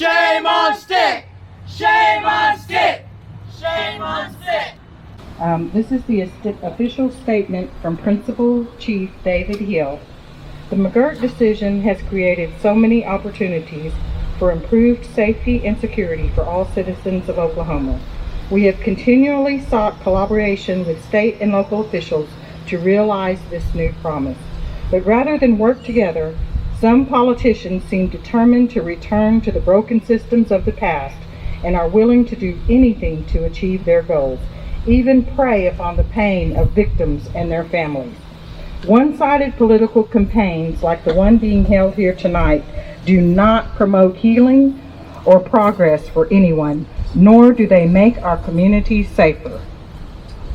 Shame on Stitt! Shame on Stitt! Shame on Stitt! This is the official statement from Principal Chief David Hill. The McGirt decision has created so many opportunities for improved safety and security for all citizens of Oklahoma. We have continually sought collaboration with state and local officials to realize this new promise. But rather than work together, some politicians seem determined to return to the broken systems of the past and are willing to do anything to achieve their goals, even prey upon the pain of victims and their families. One-sided political campaigns like the one being held here tonight do not promote healing or progress for anyone, nor do they make our communities safer.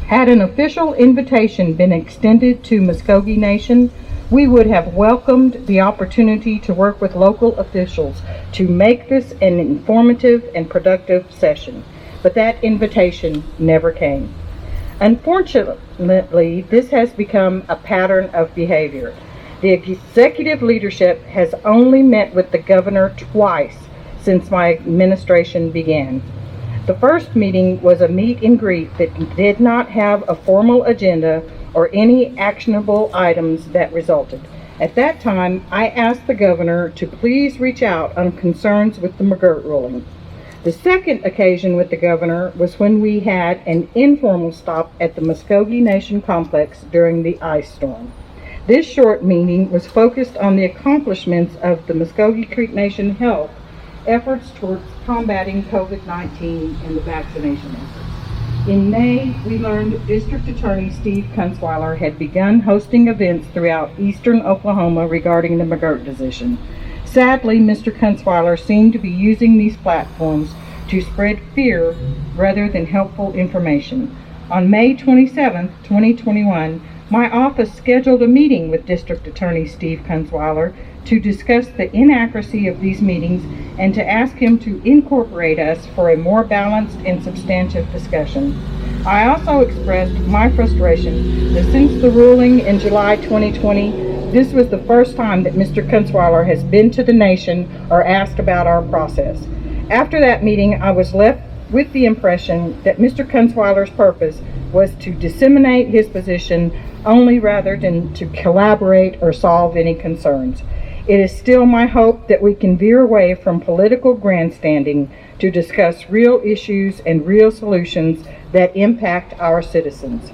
Had an official invitation been extended to Mvskoke Nation, we would have welcomed the opportunity to work with local officials to make this an informative and productive session, but that invitation never came. Unfortunately, this has become a pattern of behavior. The executive leadership has only met with the governor twice since my administration began. The first meeting was a meet and greet that did not have a formal agenda or any actionable items that resulted. At that time, I asked the governor to please reach out on concerns with the McGirt ruling. The second occasion with the governor was when we had an informal stop at the Mvskoke Nation complex during the ice storm. This short meeting was focused on the accomplishments of the Mvskoke Creek Nation health efforts towards combating COVID-19 and the vaccination efforts. In May, we learned District Attorney Steve Kunzweiler had begun hosting events throughout eastern Oklahoma regarding the McGirt decision. Sadly, Mr. Kunzweiler seemed to be using these platforms to spread fear rather than helpful information. On May 27, 2021, my office scheduled a meeting with District Attorney Steve Kunzweiler to discuss the inaccuracy of these meetings and to ask him to incorporate us for a more balanced and substantive discussion. I also expressed my frustration that since the ruling in July 2020, this was the first time that Mr. Kunzweiler has been to the nation or asked about our process. After that meeting, I was left with the impression that Mr. Kunzweiler's purpose was to disseminate his position only rather than to collaborate or solve any concerns. It is still my hope that we can veer away from political grandstanding to discuss real issues and real solutions that impact our citizens.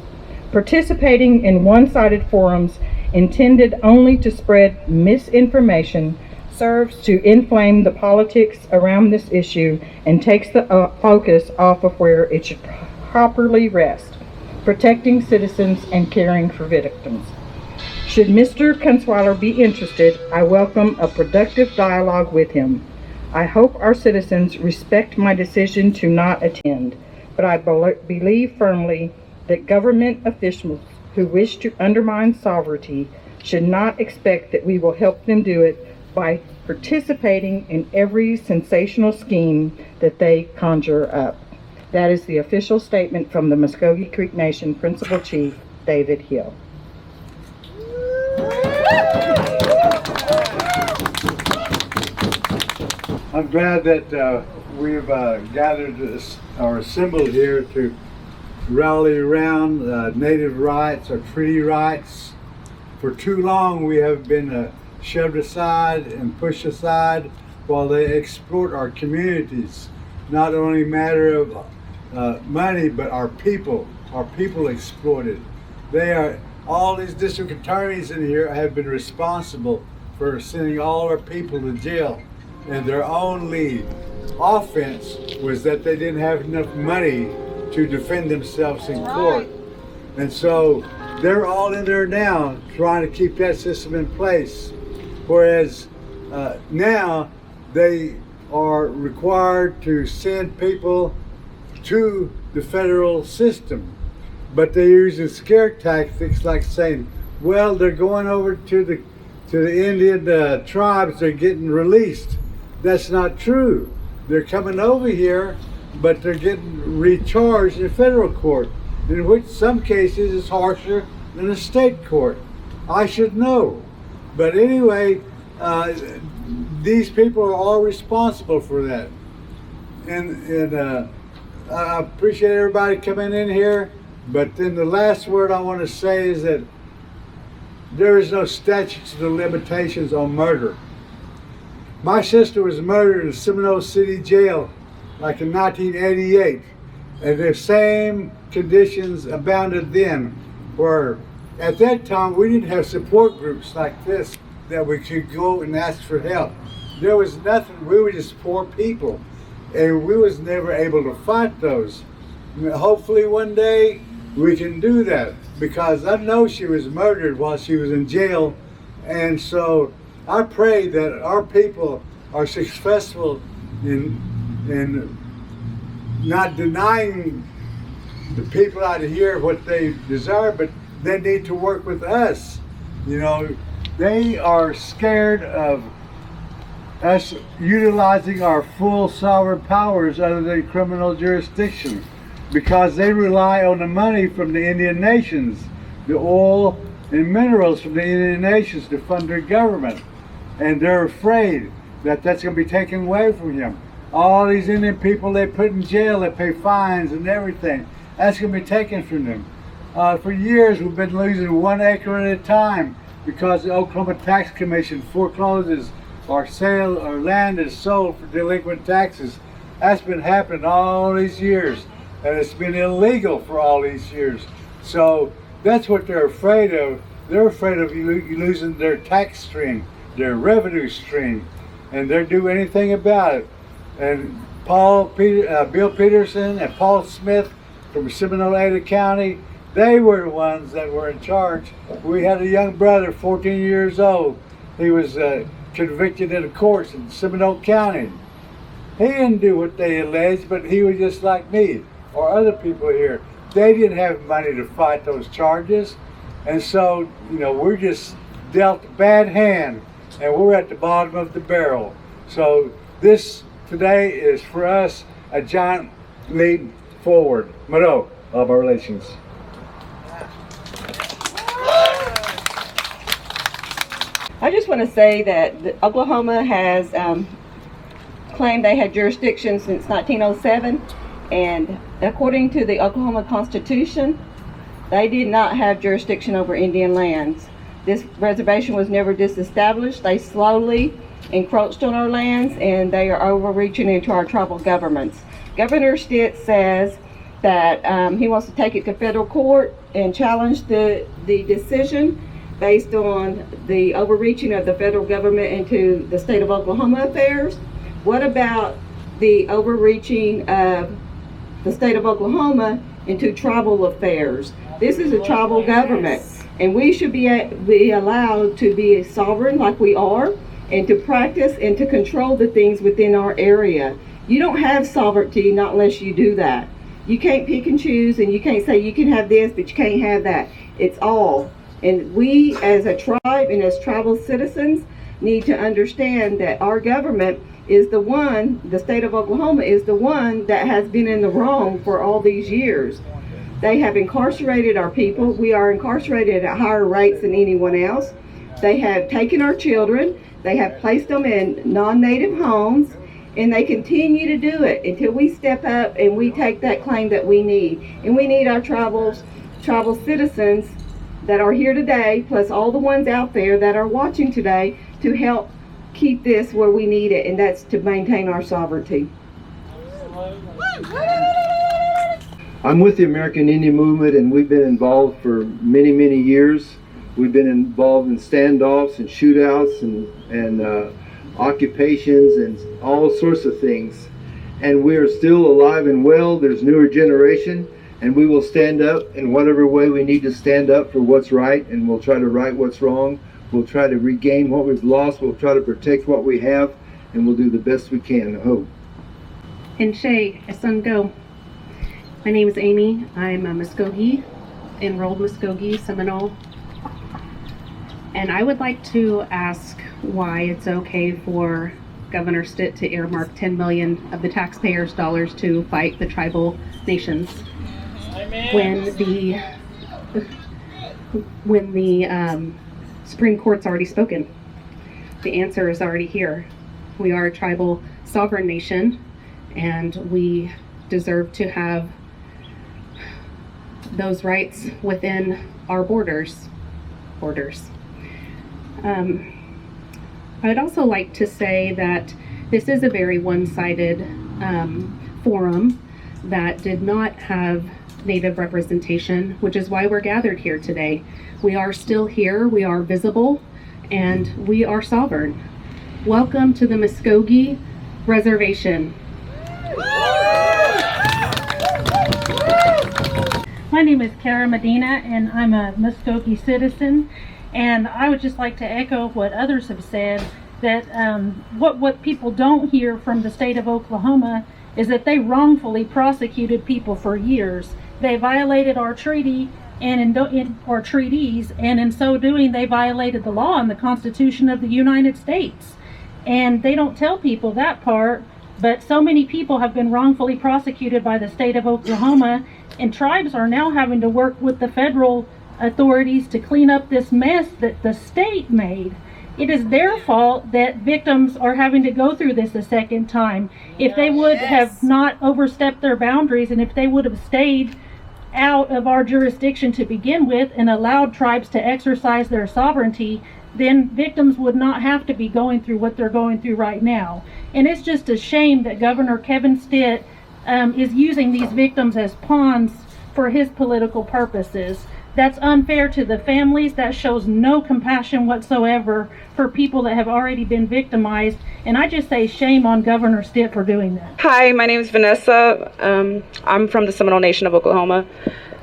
Participating in one-sided forums intended only to spread misinformation serves to inflame the politics around this issue and takes the focus off of where it should properly rest: protecting citizens and caring for victims. Should Mr. Kunzweiler be interested, I welcome a productive dialogue with him. I hope our citizens respect my decision to not attend, but I believe firmly that government officials who wish to undermine sovereignty should not expect that we will help them do it by participating in every sensational scheme that they conjure up. That is the official statement from the Mvskoke Creek Nation Principal Chief David Hill. I'm glad that we've gathered or assembled here to rally around native rights or treaty rights. For too long we have been shoved aside and pushed aside while they exploit our communities. Not only a matter of money, but our people exploited. All these district attorneys in here have been responsible for sending all our people to jail. And their only offense was that they didn't have enough money to defend themselves in court. And so they're all in there now trying to keep that system in place. Whereas now they are required to send people to the federal system. But they're using scare tactics like saying, well, they're going over to the Indian tribes, they're getting released. That's not true. They're coming over here, but they're getting recharged in federal court, in which some cases is harsher than a state court. I should know. But anyway, these people are all responsible for that. And I appreciate everybody coming in here, but then the last word I want to say is that there is no statutes of limitations on murder. My sister was murdered in Seminole City Jail like in 1988, and the same conditions abounded then, where at that time we didn't have support groups like this that we could go and ask for help. There was nothing. We were just poor people, and we was never able to fight those. Hopefully one day we can do that, because I know she was murdered while she was in jail, and so I pray that our people are successful in not denying the people out here what they desire, but they need to work with us. You know, they are scared of us utilizing our full sovereign powers under the criminal jurisdiction, because they rely on the money from the Indian nations, the oil and minerals from the Indian nations to fund their government. And they're afraid that that's going to be taken away from them. All these Indian people they put in jail, they pay fines and everything, that's going to be taken from them. For years we've been losing 1 acre at a time because the Oklahoma Tax Commission forecloses our land is sold for delinquent taxes. That's been happening all these years, and it's been illegal for all these years. So that's what they're afraid of. They're afraid of losing their tax stream, their revenue stream, and they'll do anything about it. And Bill Peterson and Paul Smith from Seminole County, they were the ones that were in charge. We had a young brother, 14 years old. He was convicted in the courts in Seminole County. He didn't do what they alleged, but he was just like me or other people here. They didn't have money to fight those charges, and so we're just dealt a bad hand, and we're at the bottom of the barrel. So this today is for us a giant leap forward. Mado of our relations. I just want to say that Oklahoma has claimed they had jurisdiction since 1907, and according to the Oklahoma Constitution, they did not have jurisdiction over Indian lands. This reservation was never disestablished. They slowly encroached on our lands, and they are overreaching into our tribal governments. Governor Stitt says that he wants to take it to federal court and challenge the decision based on the overreaching of the federal government into the state of Oklahoma affairs. What about the overreaching of the state of Oklahoma into tribal affairs? This is a tribal government, and we should be allowed to be sovereign like we are, and to practice and to control the things within our area. You don't have sovereignty not unless you do that. You can't pick and choose, and you can't say you can have this, but you can't have that. It's all. And we as a tribe and as tribal citizens need to understand that our government is the one, the state of Oklahoma is the one that has been in the wrong for all these years. They have incarcerated our people. We are incarcerated at higher rates than anyone else. They have taken our children. They have placed them in non-native homes, and they continue to do it until we step up and we take that claim that we need. And we need our tribal citizens that are here today, plus all the ones out there that are watching today, to help keep this where we need it, and that's to maintain our sovereignty. I'm with the American Indian Movement, and we've been involved for many, many years. We've been involved in standoffs and shootouts and occupations and all sorts of things. And we are still alive and well. There's newer generation, and we will stand up in whatever way we need to stand up for what's right, and we'll try to right what's wrong. We'll try to regain what we've lost. We'll try to protect what we have, and we'll do the best we can, I hope. And Shay, Go. My name is Amy. I'm a Mvskoke, enrolled Mvskoke, Seminole. And I would like to ask why it's okay for Governor Stitt to earmark $10 million of the taxpayers' dollars to fight the tribal nations when the Supreme Court's already spoken. the answer is already here. We are a tribal sovereign nation, and we deserve to have those rights within our borders. I'd also like to say that this is a very one-sided forum that did not have Native representation, which is why we're gathered here today. We are still here, we are visible, and we are sovereign. Welcome to the Mvskoke Reservation. My name is Kara Medina, and I'm a Mvskoke citizen. And I would just like to echo what others have said, that what people don't hear from the state of Oklahoma is that they wrongfully prosecuted people for years. They violated our treaty and our treaties, and in so doing, they violated the law and the Constitution of the United States. And they don't tell people that part, but so many people have been wrongfully prosecuted by the state of Oklahoma, and tribes are now having to work with the federal authorities to clean up this mess that the state made. It is their fault that victims are having to go through this a second time. If they would have not overstepped their boundaries, and if they would have stayed out of our jurisdiction to begin with and allowed tribes to exercise their sovereignty, then victims would not have to be going through what they're going through right now. And it's just a shame that Governor Kevin Stitt is using these victims as pawns for his political purposes. That's unfair to the families. That shows no compassion whatsoever for people that have already been victimized. And I just say shame on Governor Stitt for doing that. Hi, my name is Vanessa. I'm from the Seminole Nation of Oklahoma.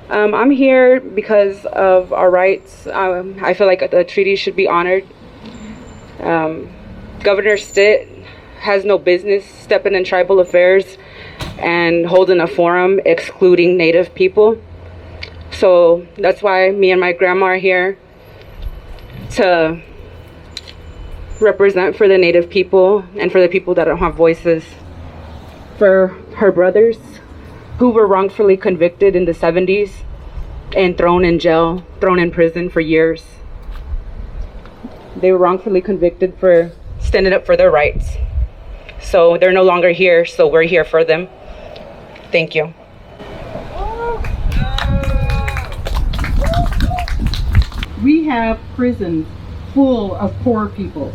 I'm here because of our rights. I feel like the treaty should be honored. Governor Stitt has no business stepping in tribal affairs and holding a forum excluding Native people. So that's why me and my grandma are here to represent for the Native people and for the people that don't have voices. For her brothers who were wrongfully convicted in the 70s and thrown in jail, thrown in prison for years. They were wrongfully convicted for standing up for their rights. So they're no longer here, so we're here for them. Thank you. We have prisons full of poor people,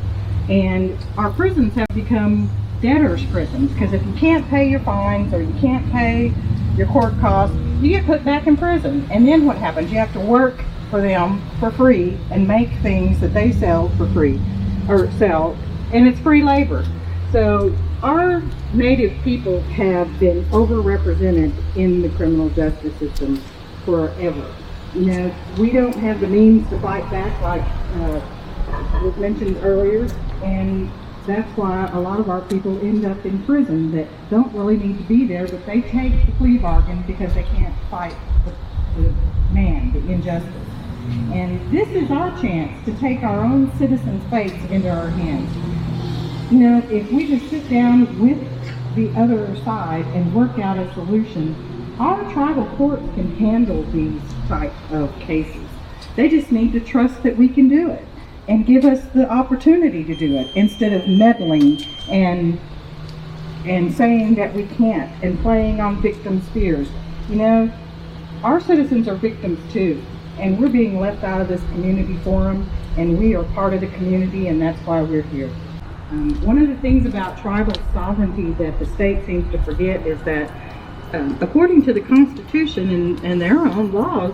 and our prisons have become debtors' prisons, because if you can't pay your fines or you can't pay your court costs, you get put back in prison. And then what happens? You have to work for them for free and make things that they sell for free, or sell, and it's free labor. So our Native people have been overrepresented in the criminal justice system forever. You know, we don't have the means to fight back like was mentioned earlier, and that's why a lot of our people end up in prison that don't really need to be there, but they take the plea bargain because they can't fight the injustice. And this is our chance to take our own citizens' fates into our hands. You know, if we just sit down with the other side and work out a solution, our tribal courts can handle these type of cases. They just need to trust that we can do it and give us the opportunity to do it, instead of meddling and saying that we can't and playing on victims' fears. You know, our citizens are victims too, and we're being left out of this community forum, and we are part of the community, and that's why we're here. One of the things about tribal sovereignty that the state seems to forget is that according to the Constitution and their own laws,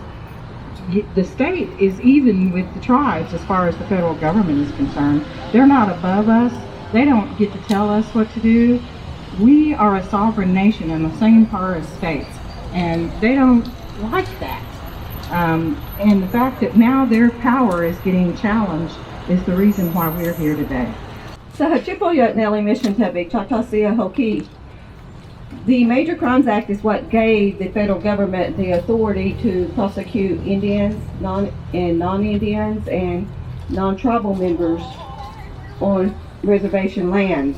the state is even with the tribes as far as the federal government is concerned. They're not above us. They don't get to tell us what to do. We are a sovereign nation in the same part as states, and they don't like that. And the fact that now their power is getting challenged is the reason why we're here today. Sa Hachipoyot Nelly Mission Tabi Chatasia Hoki. The Major Crimes Act is what gave the federal government the authority to prosecute Indians, non-Indians, and non-tribal members on reservation lands.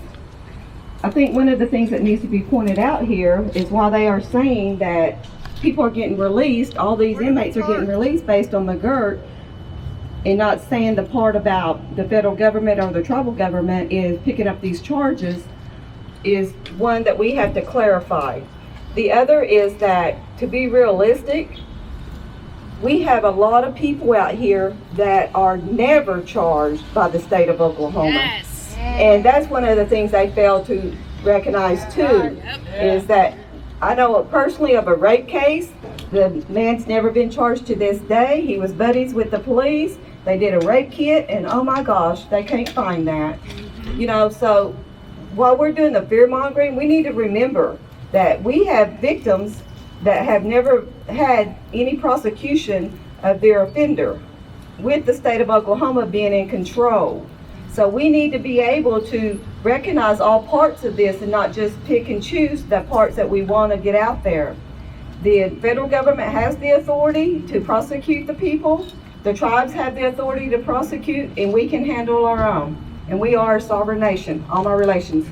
I think one of the things that needs to be pointed out here is while they are saying that people are getting released, all these inmates are getting released based on McGirt, and not saying the part about the federal government or the tribal government is picking up these charges is one that we have to clarify. The other is that, to be realistic, we have a lot of people out here that are never charged by the state of Oklahoma. Yes. And that's one of the things they fail to recognize too, is that I know personally of a rape case. The man's never been charged to this day. He was buddies with the police. They did a rape kit, and oh my gosh, they can't find that. You know, so while we're doing the fear mongering, we need to remember that we have victims that have never had any prosecution of their offender, with the state of Oklahoma being in control. So we need to be able to recognize all parts of this and not just pick and choose the parts that we want to get out there. The federal government has the authority to prosecute the people. The tribes have the authority to prosecute, and we can handle our own. And we are a sovereign nation. All my relations.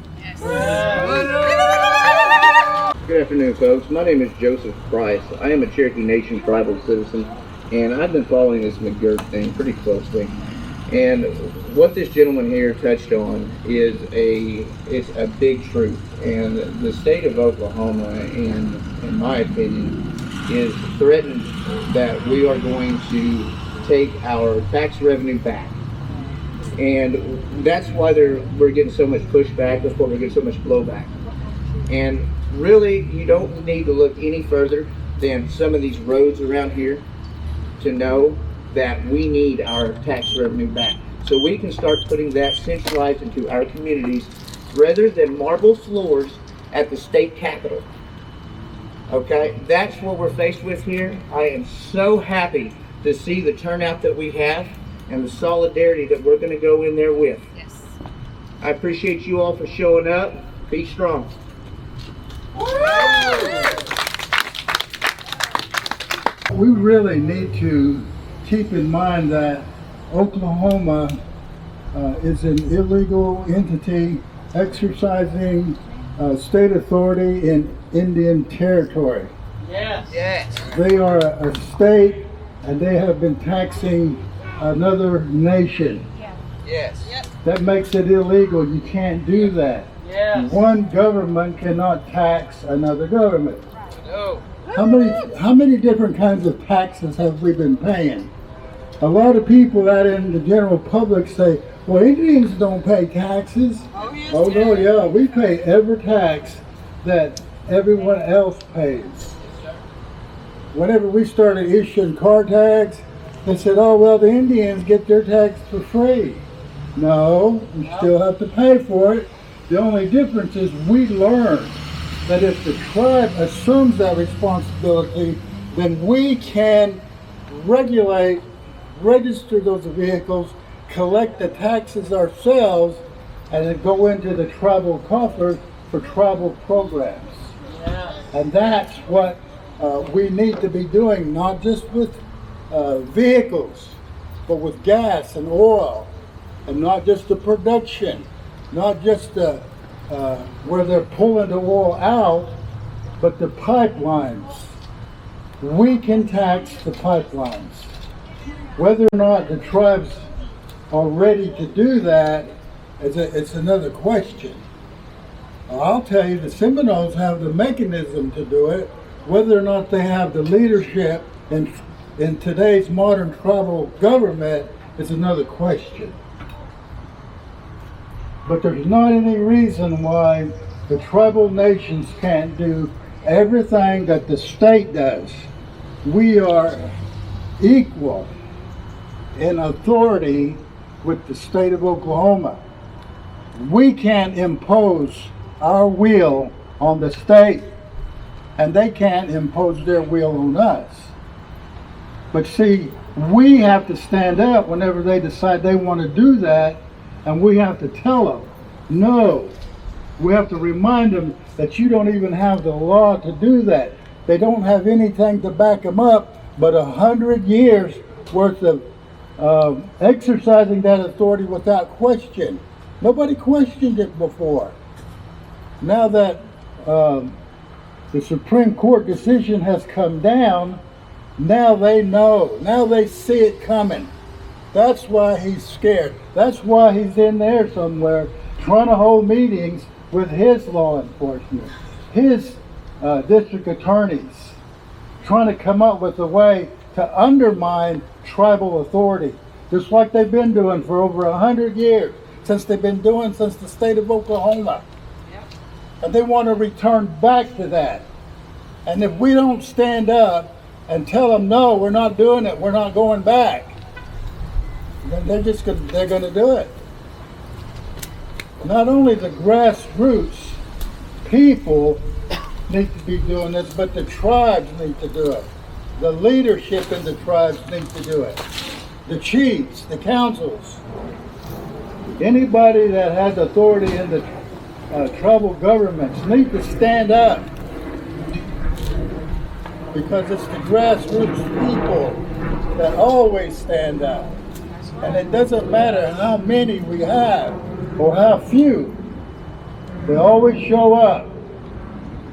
Good afternoon, folks. My name is Joseph Price. I am a Cherokee Nation tribal citizen, and I've been following this McGirt thing pretty closely. And what this gentleman here touched on is it's a big truth. And the state of Oklahoma, in my opinion, is threatened that we are going to take our tax revenue back. And that's why we're getting so much pushback. That's why we're getting so much blowback. And really, you don't need to look any further than some of these roads around here to know that we need our tax revenue back. So we can start putting that centralized into our communities rather than marble floors at the state capitol. Okay, that's what we're faced with here. I am so happy to see the turnout that we have and the solidarity that we're going to go in there with. Yes. I appreciate you all for showing up. Be strong. We really need to keep in mind that Oklahoma is an illegal entity exercising state authority in Indian territory. Yes. They are a state, and they have been taxing another nation. Yes. That makes it illegal. You can't do that. Yes. One government cannot tax another government. No. How many different kinds of taxes have we been paying? A lot of people out in the general public say, well, Indians don't pay taxes. Oh no, yeah, we pay every tax that everyone else pays. Whenever we started issuing car tags, they said, oh, well, the Indians get their tax for free. No, we still have to pay for it. The only difference is we learned that if the tribe assumes that responsibility, then we can regulate, register those vehicles, collect the taxes ourselves, and then go into the tribal coffers for tribal programs. And that's what we need to be doing, not just with vehicles, but with gas and oil, and not just the production, not just the where they're pulling the oil out, but the pipelines. We can tax the pipelines. Whether or not the tribes are ready to do that, it's another question. I'll tell you, the Seminoles have the mechanism to do it. Whether or not they have the leadership in today's modern tribal government is another question. But there's not any reason why the tribal nations can't do everything that the state does. We are equal in authority with the state of Oklahoma. We can't impose our will on the state, and they can't impose their will on us. But see, we have to stand up whenever they decide they want to do that, and we have to tell them, no. We have to remind them that you don't even have the law to do that. They don't have anything to back them up but 100 years worth of exercising that authority without question. Nobody questioned it before. Now that the Supreme Court decision has come down, now they know. Now they see it coming. That's why he's scared. That's why he's in there somewhere trying to hold meetings with his law enforcement, his district attorneys, trying to come up with a way to undermine tribal authority, just like they've been doing for over 100 years, since the state of Oklahoma. And they want to return back to that. And if we don't stand up and tell them, no, we're not doing it, we're not going back, then they're going to do it. Not only the grassroots people need to be doing this, but the tribes need to do it. The leadership in the tribes need to do it. The chiefs, the councils, anybody that has authority in the tribal governments need to stand up, because it's the grassroots people that always stand up. And it doesn't matter how many we have or how few, they always show up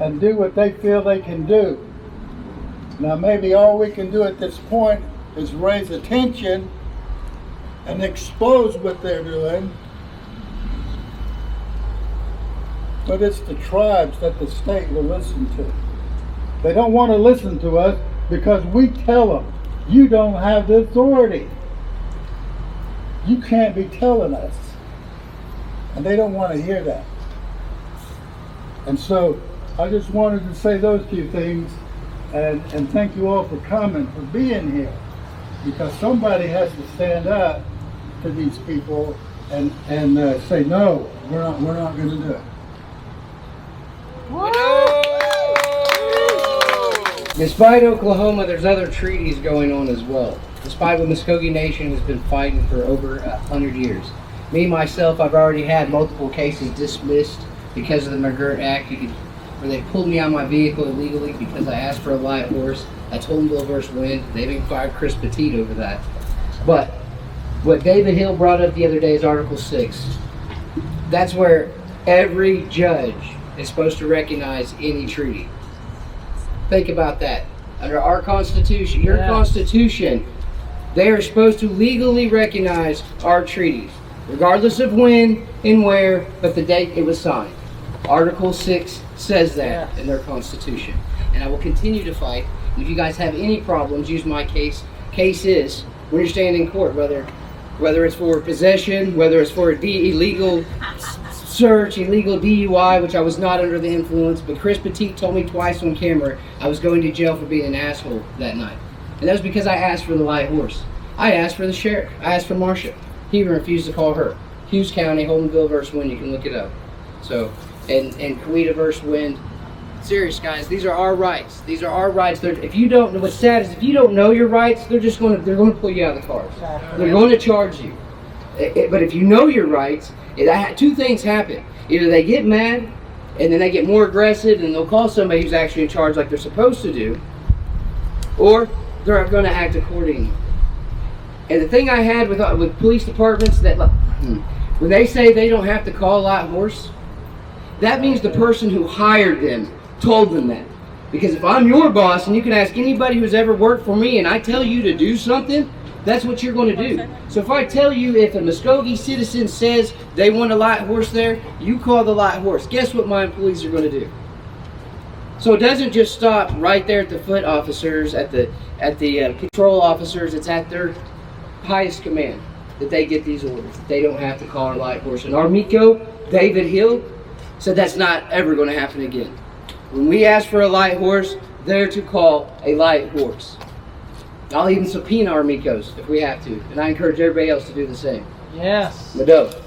and do what they feel they can do. Now maybe all we can do at this point is raise attention and expose what they're doing. But it's the tribes that the state will listen to. They don't want to listen to us because we tell them, you don't have the authority. You can't be telling us. And they don't want to hear that. And so I just wanted to say those two things, and thank you all for coming, for being here, because somebody has to stand up to these people and say, no, we're not going to do it. Despite Oklahoma, there's other treaties going on as well. Despite what Mvskoke Nation has been fighting for over 100 years. Me, myself, I've already had multiple cases dismissed because of the McGirt Act, where they pulled me out of my vehicle illegally because I asked for a light horse. I told them to versus wind. They even fired Chris Petit over that. But what David Hill brought up the other day is Article 6. That's where every judge is supposed to recognize any treaty. Think about that. Under our Constitution, your Constitution, they are supposed to legally recognize our treaties, regardless of when and where, but the date it was signed. Article 6 says that in their Constitution. And I will continue to fight. And if you guys have any problems, use my case. Case is, when you're standing in court, whether it's for possession, whether it's for illegal search, illegal DUI, which I was not under the influence, but Chris Petit told me twice on camera I was going to jail for being an asshole that night. And that was because I asked for the light horse. I asked for the sheriff. I asked for Marcia. He refused to call her. Hughes County, Holdenville versus Wind, you can look it up. So, and Coweta versus Wind. Serious, guys, these are our rights. These are our rights. If you don't know, what's sad is if you don't know your rights, they're going to pull you out of the cars. They're going to charge you. But if you know your rights, two things happen. Either they get mad, and then they get more aggressive, and they'll call somebody who's actually in charge like they're supposed to do, or they're going to act accordingly. And the thing I had with police departments, that when they say they don't have to call a light horse, that means the person who hired them told them that. Because if I'm your boss, and you can ask anybody who's ever worked for me, and I tell you to do something, that's what you're going to do. So if I tell you, if a Mvskoke citizen says they want a light horse there, you call the light horse. Guess what my employees are going to do? So it doesn't just stop right there at the foot officers, at the patrol officers. It's at their highest command that they get these orders. They don't have to call a light horse. And our Miko, David Hill, said that's not ever going to happen again. When we ask for a light horse, they're to call a light horse. I'll even subpoena our Mikos if we have to. And I encourage everybody else to do the same. Yes. Mvskoke.